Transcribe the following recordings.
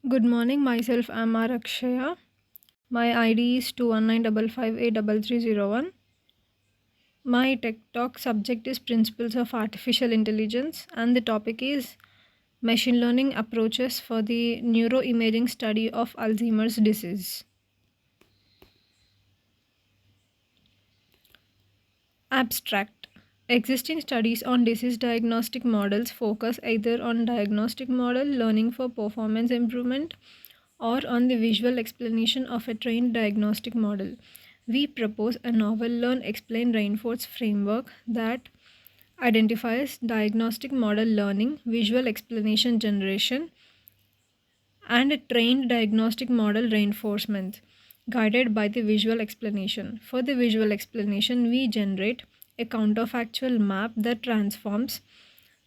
Good morning, myself I'm Arakshaya. My ID is 219558301. My Tech Talk subject is Principles of Artificial Intelligence, and the topic is Machine Learning Approaches for the Neuroimaging Study of Alzheimer's Disease. Abstract. Existing studies on disease diagnostic models focus either on diagnostic model learning for performance improvement or on the visual explanation of a trained diagnostic model. We propose a novel learn, explain, reinforce framework that identifies diagnostic model learning, visual explanation generation, and a trained diagnostic model reinforcement guided by the visual explanation. For the visual explanation, we generate a counterfactual map that transforms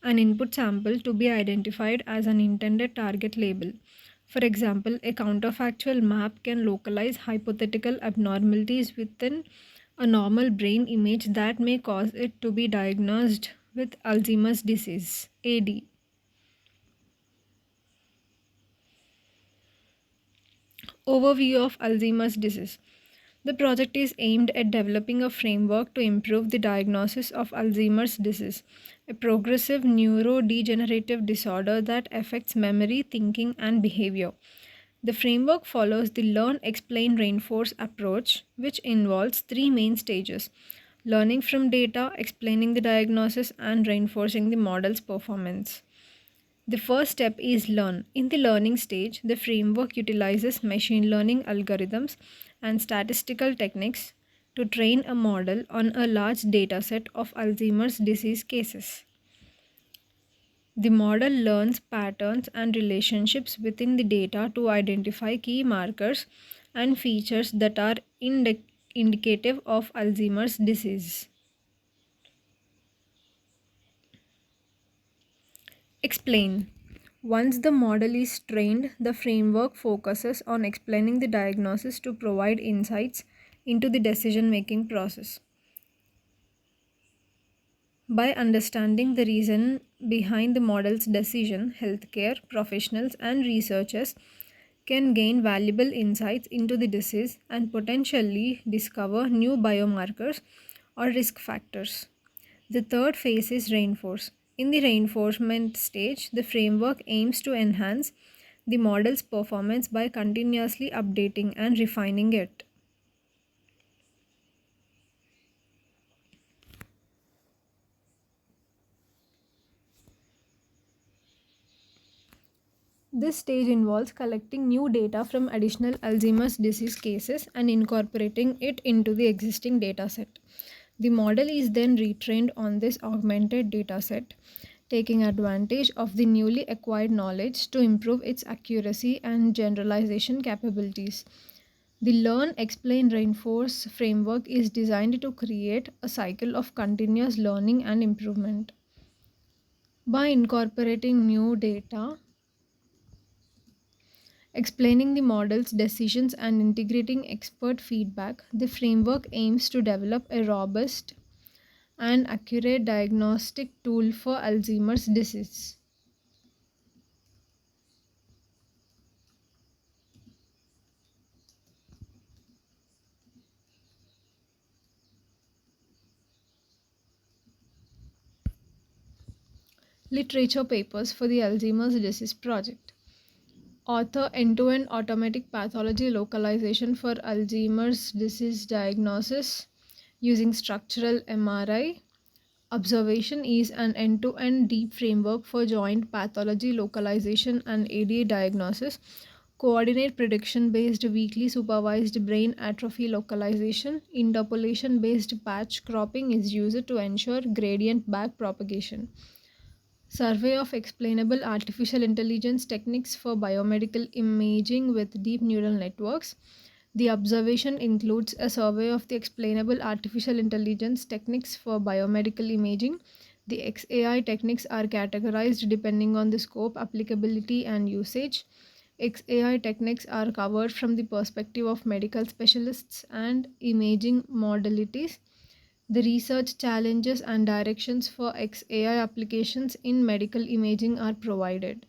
an input sample to be identified as an intended target label. For example, a counterfactual map can localize hypothetical abnormalities within a normal brain image that may cause it to be diagnosed with Alzheimer's disease, AD. Overview of Alzheimer's disease. The project is aimed at developing a framework to improve the diagnosis of Alzheimer's disease, a progressive neurodegenerative disorder that affects memory, thinking, and behavior. The framework follows the learn, explain, reinforce approach, which involves three main stages: learning from data, explaining the diagnosis, and reinforcing the model's performance. The first step is learn. In the learning stage, the framework utilizes machine learning algorithms and statistical techniques to train a model on a large dataset of Alzheimer's disease cases. The model learns patterns and relationships within the data to identify key markers and features that are indicative of Alzheimer's disease. Explain. Once the model is trained, the framework focuses on explaining the diagnosis to provide insights into the decision making process. By understanding the reason behind the model's decision, healthcare professionals and researchers can gain valuable insights into the disease and potentially discover new biomarkers or risk factors. The third phase is reinforce. In the reinforcement stage, the framework aims to enhance the model's performance by continuously updating and refining it. This stage involves collecting new data from additional Alzheimer's disease cases and incorporating it into the existing dataset. The model is then retrained on this augmented dataset, taking advantage of the newly acquired knowledge to improve its accuracy and generalization capabilities. The Learn, Explain, Reinforce framework is designed to create a cycle of continuous learning and improvement. By incorporating new data, explaining the model's decisions, and integrating expert feedback, the framework aims to develop a robust and accurate diagnostic tool for Alzheimer's disease. Literature papers for the Alzheimer's disease project. Author End-to-end automatic pathology localization for Alzheimer's disease diagnosis using structural MRI. Observation is an end-to-end deep framework for joint pathology localization and ADA diagnosis. Coordinate prediction based weakly supervised brain atrophy localization. Interpolation based patch cropping is used to ensure gradient back propagation. Survey of explainable artificial intelligence techniques for biomedical imaging with deep neural networks. The observation includes a survey of the explainable artificial intelligence techniques for biomedical imaging. The XAI techniques are categorized depending on the scope, applicability, and usage. XAI techniques are covered from the perspective of medical specialists and imaging modalities. The research challenges and directions for XAI applications in medical imaging are provided.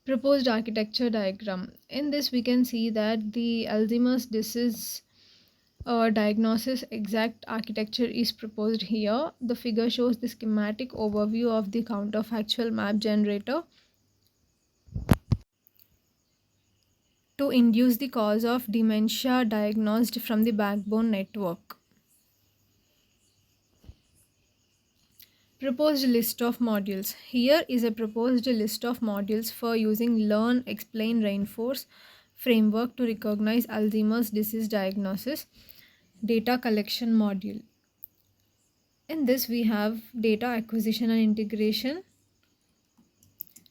Proposed architecture diagram. In this, we can see that the Alzheimer's disease diagnosis exact architecture is proposed here. The figure shows the schematic overview of the counterfactual map generator to induce the cause of dementia diagnosed from the backbone network. Proposed list of modules. Here is a proposed list of modules for using Learn, Explain, Reinforce framework to recognize Alzheimer's disease diagnosis. Data collection module. In this, we have data acquisition and integration,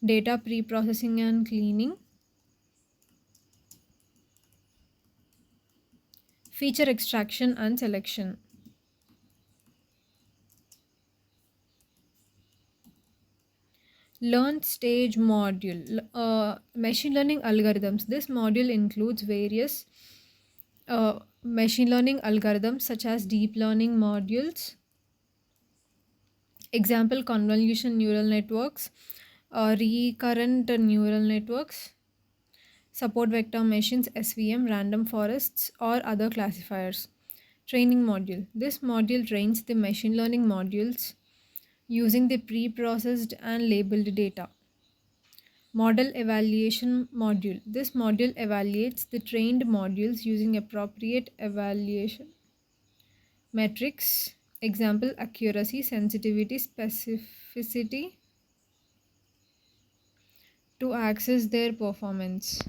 data pre-processing and cleaning, feature extraction and selection. Learn stage module. Machine learning algorithms. This module includes various machine learning algorithms such as deep learning modules, example convolution neural networks, recurrent neural networks, support vector machines, SVM, random forests, or other classifiers. Training module. This module trains the machine learning modules using the pre-processed and labeled data. Model evaluation module. This module evaluates the trained modules using appropriate evaluation metrics, example accuracy, sensitivity, specificity, to access their performance.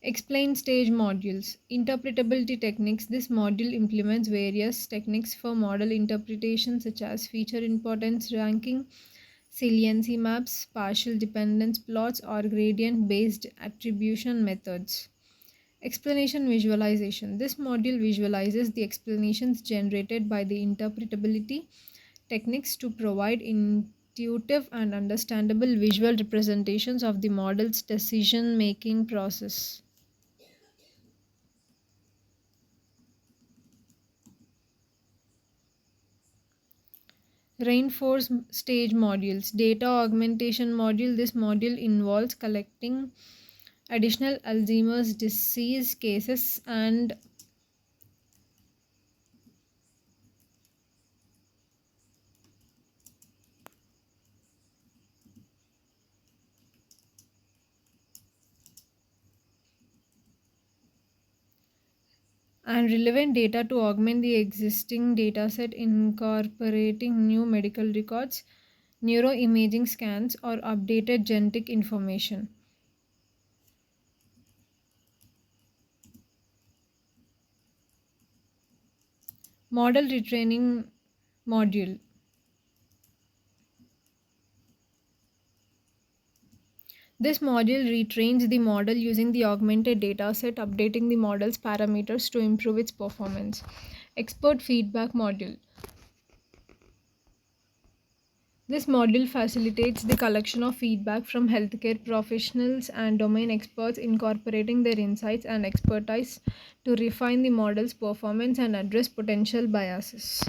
Explain stage modules. Interpretability techniques. This module implements various techniques for model interpretation such as feature importance ranking, saliency maps, partial dependence plots, or gradient based attribution methods. Explanation visualization. This module visualizes the explanations generated by the interpretability techniques to provide intuitive and understandable visual representations of the model's decision making process. Reinforce stage modules. Data augmentation module. This module involves collecting additional Alzheimer's disease cases and relevant data to augment the existing dataset, incorporating new medical records, neuroimaging scans, or updated genetic information. Model retraining module. This module retrains the model using the augmented dataset, updating the model's parameters to improve its performance. Expert feedback module. This module facilitates the collection of feedback from healthcare professionals and domain experts, incorporating their insights and expertise to refine the model's performance and address potential biases.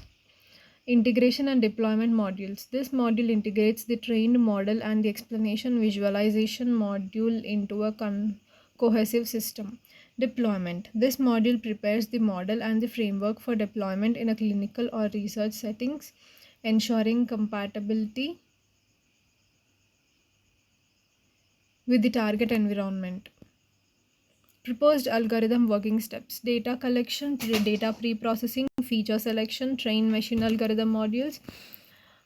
Integration and deployment modules. This module integrates the trained model and the explanation visualization module into a cohesive system. Deployment. This module prepares the model and the framework for deployment in a clinical or research settings, ensuring compatibility with the target environment. Proposed algorithm working steps. Data collection, data pre-processing, feature selection, train machine algorithm modules,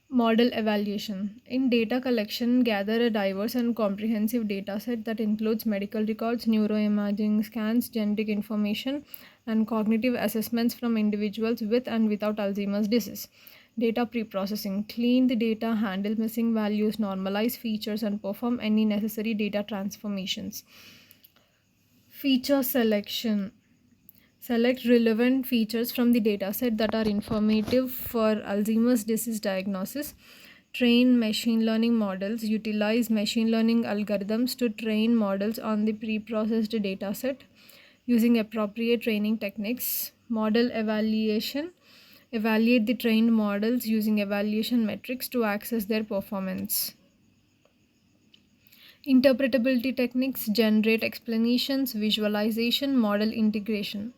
model evaluation. In data collection, gather a diverse and comprehensive data set that includes medical records, neuroimaging scans, genetic information, and cognitive assessments from individuals with and without Alzheimer's disease. Data pre-processing. Clean the data, handle missing values, normalize features, and perform any necessary data transformations. Feature selection. Select relevant features from the dataset that are informative for Alzheimer's disease diagnosis. Train machine learning models. Utilize machine learning algorithms to train models on the pre-processed dataset using appropriate training techniques. Model evaluation. Evaluate the trained models using evaluation metrics to access their performance. Interpretability techniques generate explanations, visualization, model integration.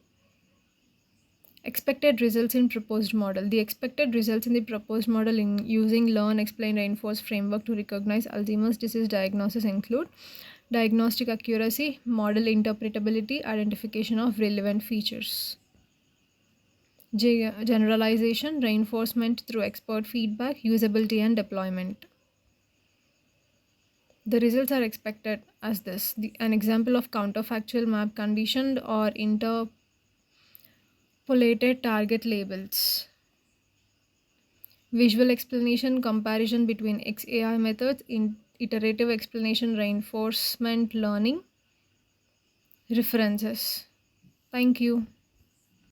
Expected results in proposed model. The expected results in the proposed model in using learn, explain, reinforce framework to recognize Alzheimer's disease diagnosis include diagnostic accuracy, model interpretability, identification of relevant features. Generalization, reinforcement through expert feedback, usability and deployment. The results are expected as this. An example of counterfactual map conditioned or interpolated target labels. Visual explanation comparison between XAI methods in iterative explanation reinforcement learning. References. Thank you.